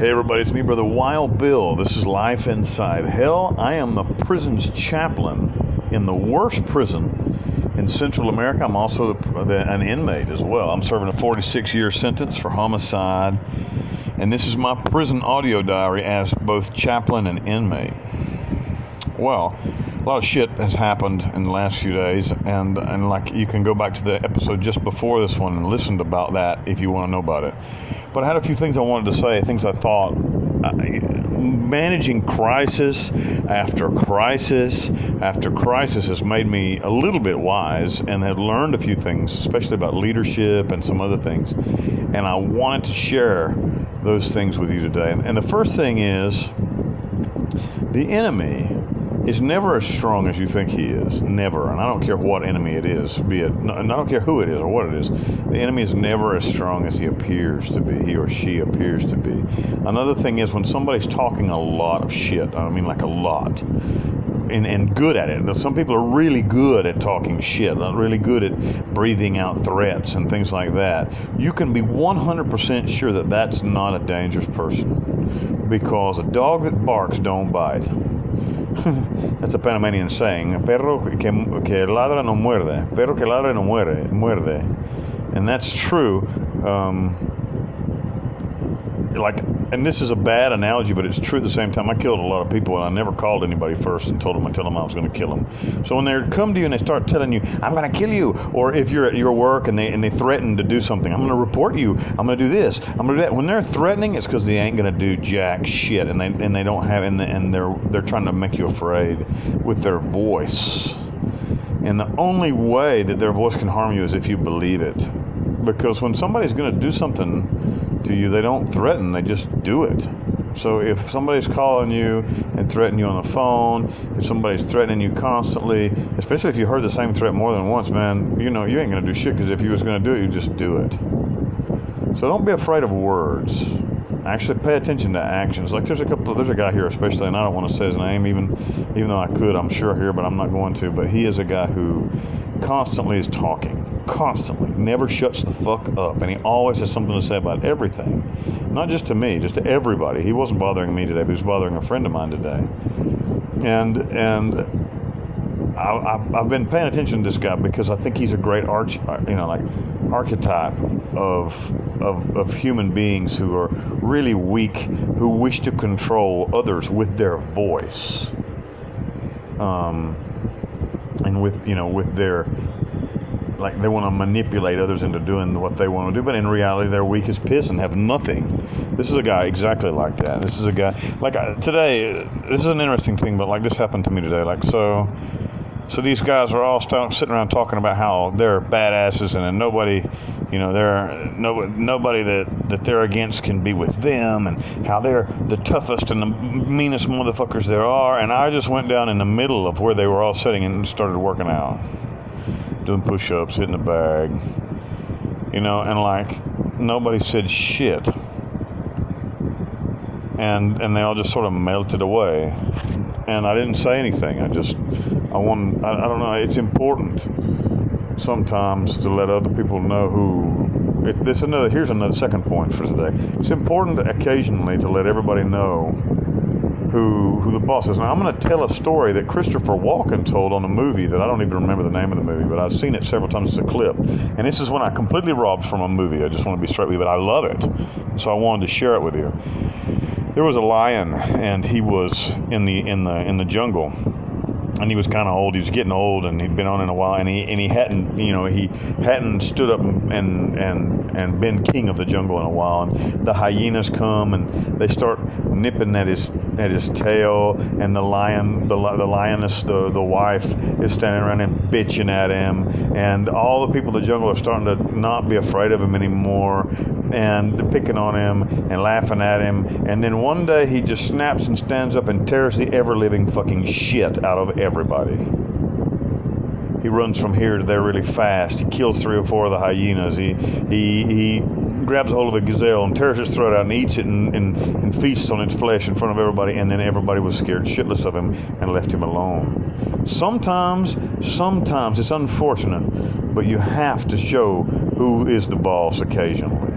Hey everybody, it's me, Brother Wild Bill. This is Life Inside Hell. I am the prison's chaplain in the worst prison in Central America. I'm also an inmate as well. I'm serving a 46-year sentence for homicide. And this is my prison audio diary as both chaplain and inmate. Well, a lot of shit has happened in the last few days, and like you can go back to the episode just before this one and listen about that if you want to know about it. But I had a few things I wanted to say, things I thought. Managing crisis after crisis after crisis has made me a little bit wise and have learned a few things, especially about leadership and some other things. And I wanted to share those things with you today. And the first thing is, the enemy is never as strong as you think he is. Never. And I don't care what enemy it is, and I don't care who it is or what it is. The enemy is never as strong as he appears to be, he or she appears to be. Another thing is, when somebody's talking a lot of shit, I mean like a lot, and good at it. Some people are really good at talking shit, really good at breathing out threats and things like that. You can be 100% sure that that's not a dangerous person, because a dog that barks don't bite. That's a Panamanian saying. Perro que ladra no muerde. Perro que ladra no muerde. And that's true. And this is a bad analogy, but it's true at the same time. I killed a lot of people, and I never called anybody first and told them I was going to kill them. So when they come to you and they start telling you, "I'm going to kill you," or if you're at your work and they threaten to do something, "I'm going to report you. I'm going to do this. I'm going to do that." When they're threatening, it's because they ain't going to do jack shit, and they don't have, and they're trying to make you afraid with their voice. And the only way that their voice can harm you is if you believe it, because when somebody's going to do something to you, they don't threaten, they just do it. So if somebody's calling you and threatening you on the phone, if somebody's threatening you constantly, especially if you heard the same threat more than once, man, you know you ain't going to do shit, because if you was going to do it, you just do it. So don't be afraid of words. Actually pay attention to actions. Like there's a guy here especially, and I don't want to say his name, even though I could, I'm sure here, but I'm not going to. But he is a guy who constantly is talking. Constantly. Never shuts the fuck up. And he always has something to say about everything. Not just to me, just to everybody. He wasn't bothering me today, but he was bothering a friend of mine today. And I've been paying attention to this guy because I think he's a great archetype of human beings who are really weak, who wish to control others with their voice, and with their, like, they want to manipulate others into doing what they want to do, but in reality they're weak as piss and have nothing. This is a guy exactly like that. This is a guy today. This is an interesting thing, but like this happened to me today. So these guys are all sitting around talking about how they're badasses, and nobody that they're against can be with them, and how they're the toughest and the meanest motherfuckers there are. And I just went down in the middle of where they were all sitting and started working out, doing push-ups, hitting the bag, and like nobody said shit, and they all just sort of melted away, and I didn't say anything. I don't know, it's important sometimes to let other people know here's another second point for today. It's important occasionally to let everybody know who the boss is. Now, I'm going to tell a story that Christopher Walken told on a movie that I don't even remember the name of the movie, but I've seen it several times as a clip. And this is when I completely robbed from a movie. I just want to be straight with you, but I love it. So I wanted to share it with you. There was a lion, and he was in the jungle. And he was kind of old. He was getting old, and he'd been on in a while. And he hadn't stood up and been king of the jungle in a while. And the hyenas come and they start nipping at his tail. And the lioness, the wife, is standing around and bitching at him. And all the people in the jungle are starting to not be afraid of him anymore, and they're picking on him and laughing at him. And then one day he just snaps and stands up and tears the ever-living fucking shit out of everybody. He runs from here to there really fast. He kills 3 or 4 of the hyenas. He grabs a hold of a gazelle and tears its throat out and eats it and feasts on its flesh in front of everybody. And then everybody was scared shitless of him and left him alone. Sometimes it's unfortunate, but you have to show who is the boss occasionally.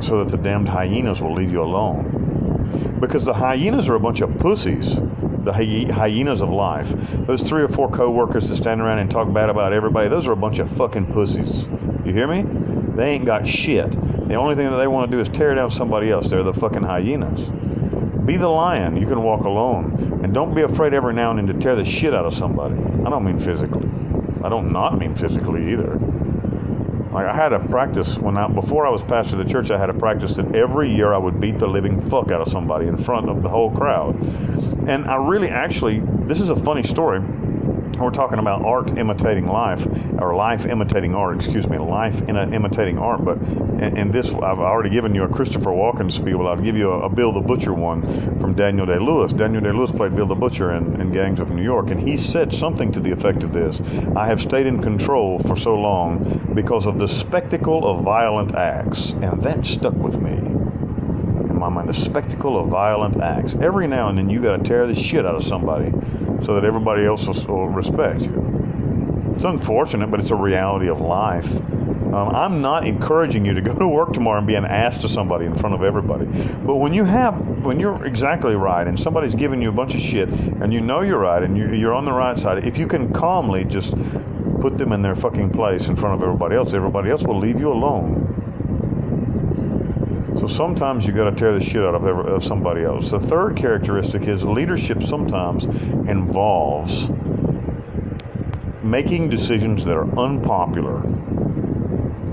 so that the damned hyenas will leave you alone. Because the hyenas are a bunch of pussies. The hyenas of life. Those 3 or 4 co-workers that stand around and talk bad about everybody, those are a bunch of fucking pussies. You hear me? They ain't got shit. The only thing that they want to do is tear down somebody else. They're the fucking hyenas. Be the lion. You can walk alone. And don't be afraid every now and then to tear the shit out of somebody. I don't mean physically. I don't not mean physically either. Like, I had a practice before I was pastor of the church. I had a practice that every year I would beat the living fuck out of somebody in front of the whole crowd. And I really, actually, this is a funny story. We're talking about art imitating life, or life imitating art, life imitating art. But in this, I've already given you a Christopher Walken spiel, but I'll give you a Bill the Butcher one from Daniel Day-Lewis. Daniel Day-Lewis played Bill the Butcher in Gangs of New York, and he said something to the effect of this: I have stayed in control for so long because of the spectacle of violent acts. And that stuck with me. In my mind, the spectacle of violent acts. Every now and then you got to tear the shit out of somebody so that everybody else will respect you. It's unfortunate, but it's a reality of life. I'm not encouraging you to go to work tomorrow and be an ass to somebody in front of everybody. But when you're exactly right and somebody's giving you a bunch of shit and you know you're right and you're on the right side, if you can calmly just put them in their fucking place in front of everybody else will leave you alone. So sometimes you got to tear the shit out of somebody else. The third characteristic is leadership sometimes involves making decisions that are unpopular.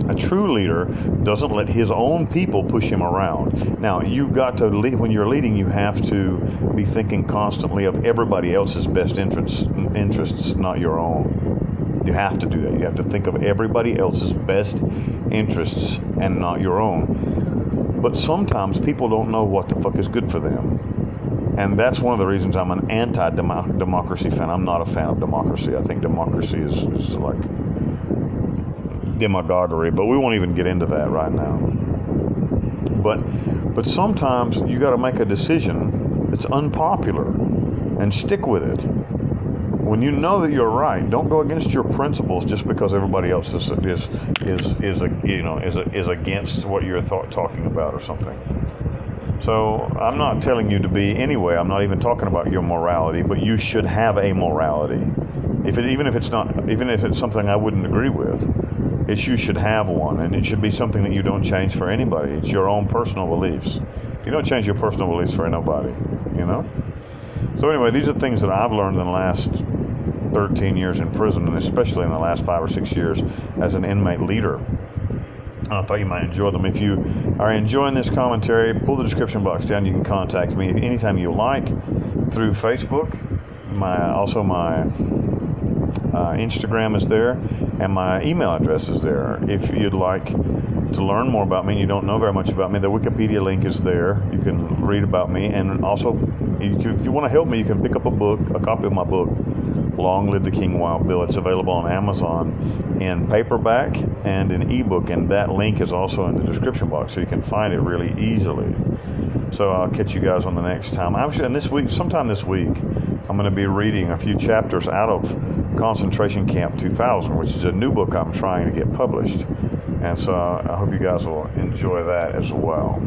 A true leader doesn't let his own people push him around. Now, you've got to lead. When you're leading, you have to be thinking constantly of everybody else's best interests, not your own. You have to do that. You have to think of everybody else's best interests and not your own. But sometimes people don't know what the fuck is good for them. And that's one of the reasons I'm an anti-democracy fan. I'm not a fan of democracy. I think democracy is like demagoguery, but we won't even get into that right now. But sometimes you got to make a decision that's unpopular and stick with it. When you know that you're right, don't go against your principles just because everybody else is against what you're talking about or something. So I'm not telling you to be anyway. I'm not even talking about your morality, but you should have a morality. Even if it's something I wouldn't agree with, you should have one, and it should be something that you don't change for anybody. It's your own personal beliefs. You don't change your personal beliefs for nobody, you know? So anyway, these are things that I've learned in the last 13 years in prison, and especially in the last 5 or 6 years as an inmate leader. And I thought you might enjoy them. If you are enjoying this commentary, pull the description box down. You can contact me anytime you like through Facebook. My Instagram is there, and my email address is there. If you'd like to learn more about me and you don't know very much about me, the Wikipedia link is there. You can read about me, and also if you want to help me, you can pick up a copy of my book, Long Live the King Wild Bill. It's available on Amazon in paperback and in ebook, and that link is also in the description box, so you can find it really easily. So I'll catch you guys on the next time. And sometime this week, I'm going to be reading a few chapters out of Concentration Camp 2000, which is a new book I'm trying to get published. And so I hope you guys will enjoy that as well.